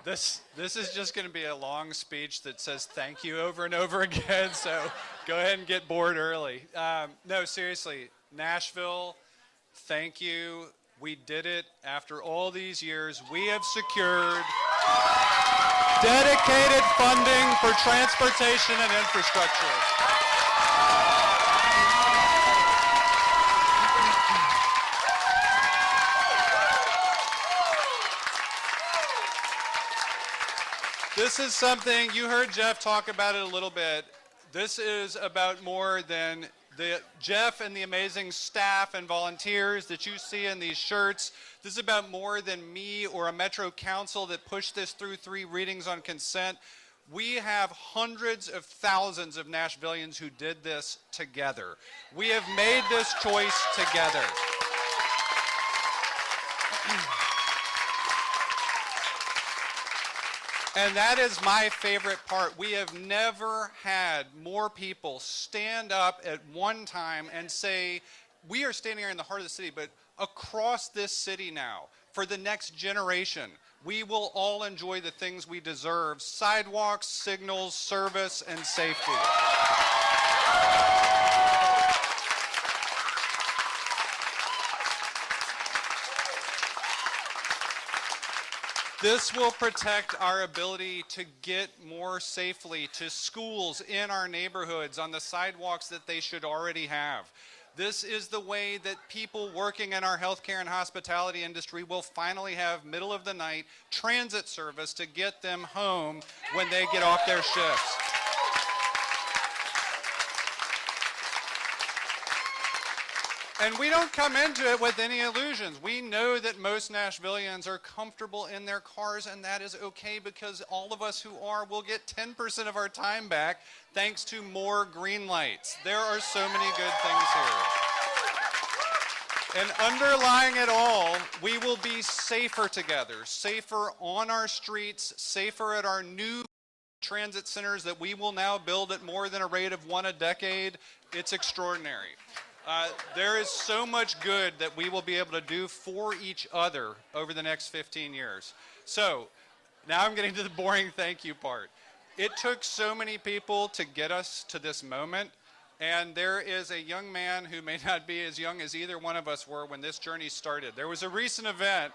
This is just going to be a long speech that says thank you over and over again, so go ahead and get bored early. No, seriously, Nashville, thank you. We did it after all these years. We have secured dedicated funding for transportation and infrastructure. This is something, you heard Jeff talk about it a little bit. This is about more than Jeff and the amazing staff and volunteers that you see in these shirts. This is about more than me or a Metro Council that pushed this through 3 readings on consent. We have hundreds of thousands of Nashvillians who did this together. We have made this choice together. And that is my favorite part. We have never had more people stand up at one time and say, we are standing here in the heart of the city, but across this city now, for the next generation, we will all enjoy the things we deserve: sidewalks, signals, service, and safety. This will protect our ability to get more safely to schools in our neighborhoods on the sidewalks that they should already have. This is the way that people working in our healthcare and hospitality industry will finally have middle of the night transit service to get them home when they get off their shifts. And we don't come into it with any illusions. We know that most Nashvillians are comfortable in their cars, and that is okay, because all of us who are will get 10% of our time back thanks to more green lights. There are so many good things here. And underlying it all, we will be safer together, safer on our streets, safer at our new transit centers that we will now build at more than a rate of 1 a decade. It's extraordinary. There is so much good that we will be able to do for each other over the next 15 years. So now I'm getting to the boring thank you part. It took so many people to get us to this moment, and there is a young man who may not be as young as either one of us were when this journey started. There was a recent event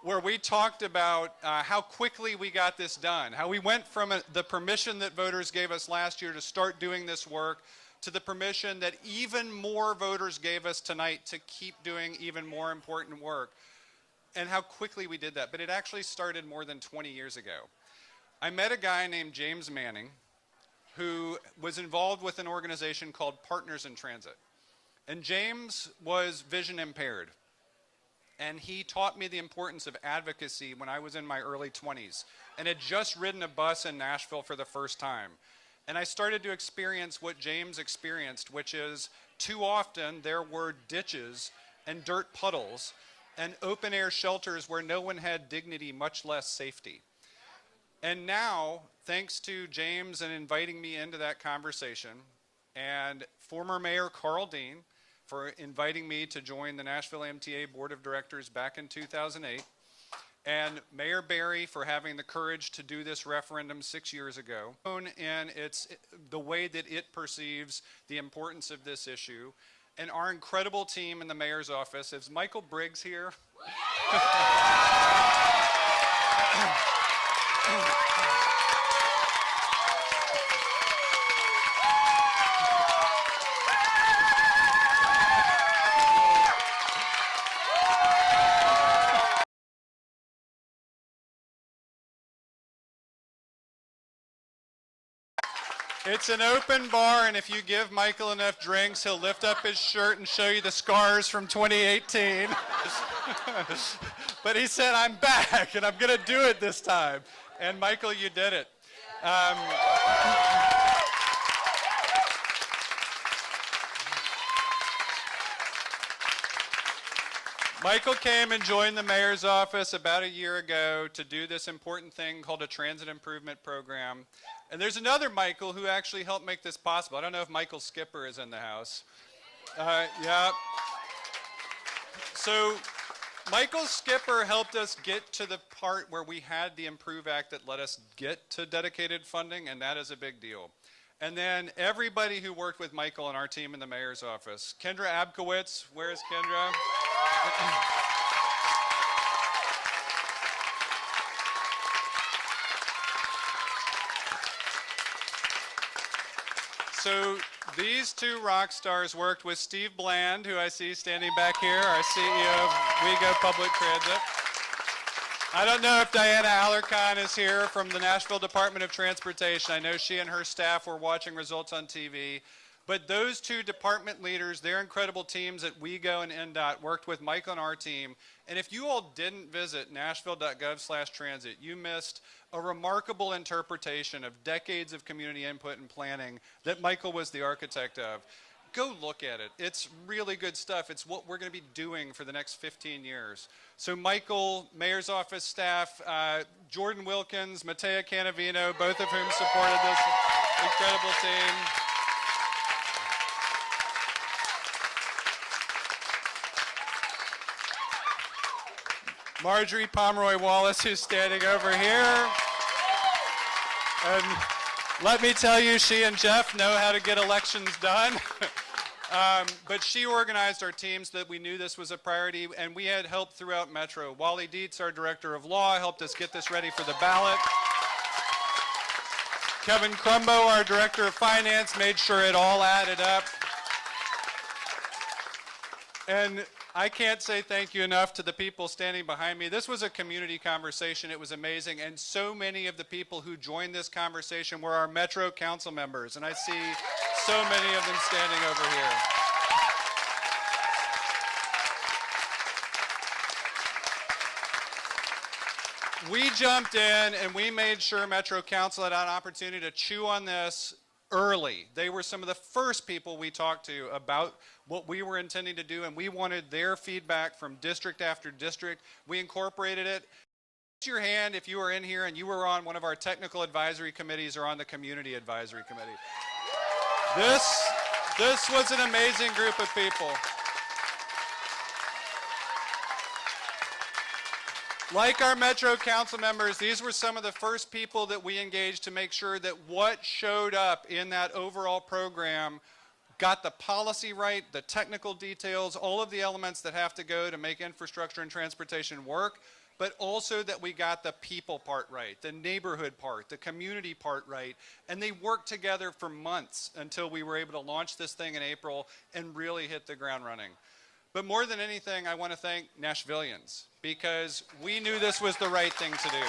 where we talked about how quickly we got this done, how we went from the permission that voters gave us last year to start doing this work to the permission that even more voters gave us tonight to keep doing even more important work, and how quickly we did that. But it actually started more than 20 years ago. I met a guy named James Manning who was involved with an organization called Partners in Transit. And James was vision impaired. And he taught me the importance of advocacy when I was in my early 20s and had just ridden a bus in Nashville for the first time. And I started to experience what James experienced, which is too often there were ditches and dirt puddles and open air shelters where no one had dignity, much less safety. And now, thanks to James and inviting me into that conversation, and former Mayor Carl Dean for inviting me to join the Nashville MTA Board of Directors back in 2008, and Mayor Barry for having the courage to do this referendum 6 years ago, and it's the way that it perceives the importance of this issue. And our incredible team in the mayor's office. Is Michael Briggs here? It's an open bar, and if you give Michael enough drinks, he'll lift up his shirt and show you the scars from 2018. But he said, I'm back, and I'm going to do it this time. And Michael, you did it. Michael came and joined the mayor's office about a year ago to do this important thing called a transit improvement program. And there's another Michael who actually helped make this possible. I don't know if Michael Skipper is in the house. Yeah. So Michael Skipper helped us get to the part where we had the Improve Act that let us get to dedicated funding, and that is a big deal. And then everybody who worked with Michael and our team in the mayor's office. Kendra Abkowitz, where's Kendra? So these two rock stars worked with Steve Bland, who I see standing back here, our CEO of WeGo Public Transit. I don't know if Diana Alarcon is here from the Nashville Department of Transportation. I know she and her staff were watching results on TV. But those two department leaders, their incredible teams at WeGo and NDOT worked with Michael and our team. And if you all didn't visit nashville.gov/transit, you missed a remarkable interpretation of decades of community input and planning that Michael was the architect of. Go look at it. It's really good stuff. It's what we're going to be doing for the next 15 years. So Michael, Mayor's Office staff, Jordan Wilkins, Matea Canavino, both of whom supported this incredible team. Marjorie Pomeroy Wallace, who's standing over here. And let me tell you, she and Jeff know how to get elections done. But she organized our teams that we knew this was a priority, and we had help throughout Metro. Wally Dietz, our director of law, helped us get this ready for the ballot. Kevin Crumbo, our director of finance, made sure it all added up. And I can't say thank you enough to the people standing behind me. This was a community conversation. It was amazing. And so many of the people who joined this conversation were our Metro Council members. And I see so many of them standing over here. We jumped in and we made sure Metro Council had an opportunity to chew on this early. They were some of the first people we talked to about what we were intending to do, and we wanted their feedback from district after district. We incorporated it. Raise your hand if you were in here and you were on one of our technical advisory committees or on the community advisory committee. This was an amazing group of people. Like our Metro Council members, these were some of the first people that we engaged to make sure that what showed up in that overall program got the policy right, the technical details, all of the elements that have to go to make infrastructure and transportation work, but also that we got the people part right, the neighborhood part, the community part right, and they worked together for months until we were able to launch this thing in April and really hit the ground running. But more than anything, I want to thank Nashvillians, because we knew this was the right thing to do.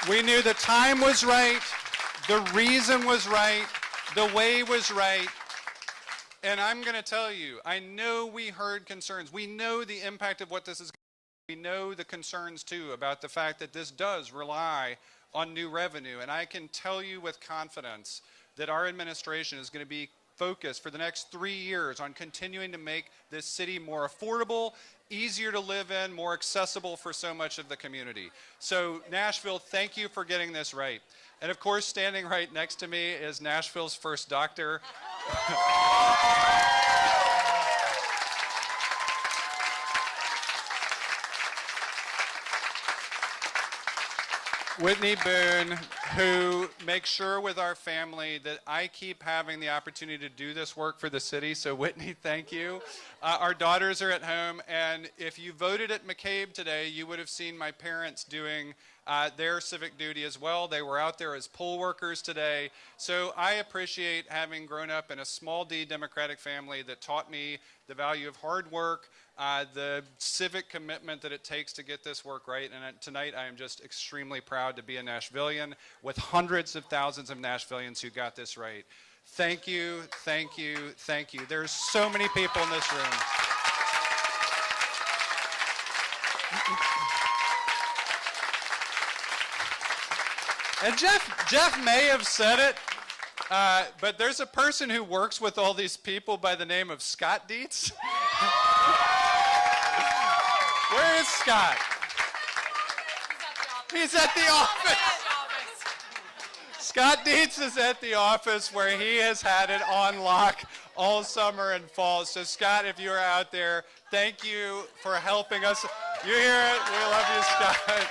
We knew the time was right, the reason was right, the way was right. And I'm going to tell you, I know we heard concerns. We know the impact of what this is going to be. We know the concerns, too, about the fact that this does rely on new revenue. And I can tell you with confidence that our administration is going to be focused for the next 3 years on continuing to make this city more affordable, easier to live in, more accessible for so much of the community. So Nashville, thank you for getting this right. And of course, standing right next to me is Nashville's first doctor. Whitney Boone, who makes sure with our family that I keep having the opportunity to do this work for the city. So Whitney, thank you. Our daughters are at home, and if you voted at McCabe today, you would have seen my parents doing their civic duty as well. They were out there as poll workers today. So I appreciate having grown up in a small D Democratic family that taught me the value of hard work, the civic commitment that it takes to get this work right. And tonight I am just extremely proud to be a Nashvillian with hundreds of thousands of Nashvillians who got this right. Thank you, thank you, thank you. There's so many people in this room. And Jeff may have said it, but there's a person who works with all these people by the name of Scott Dietz. Where is Scott? He's at the office. Scott Dietz is at the office where he has had it on lock all summer and fall. So Scott, if you're out there, thank you for helping us. You hear it? We love you, Scott.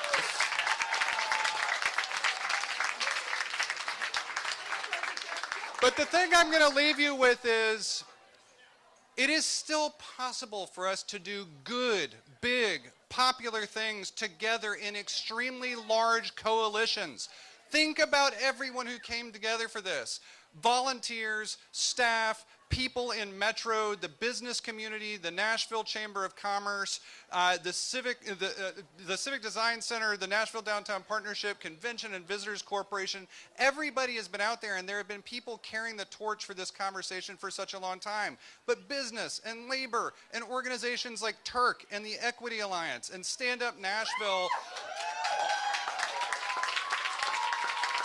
But the thing I'm going to leave you with is, it is still possible for us to do good, big, popular things together in extremely large coalitions. Think about everyone who came together for this. Volunteers, staff, people in Metro, the business community, the Nashville Chamber of Commerce, the Civic Design Center, the Nashville Downtown Partnership, Convention and Visitors Corporation. Everybody has been out there, and there have been people carrying the torch for this conversation for such a long time. But business and labor and organizations like Turk and the Equity Alliance and Stand Up Nashville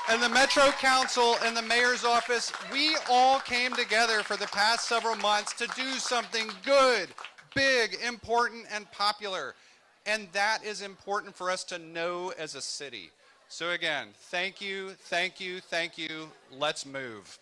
and the Metro Council and the Mayor's Office, we all came together for the past several months to do something good, big, important, and popular. And that is important for us to know as a city. So again, thank you, thank you, thank you. Let's move.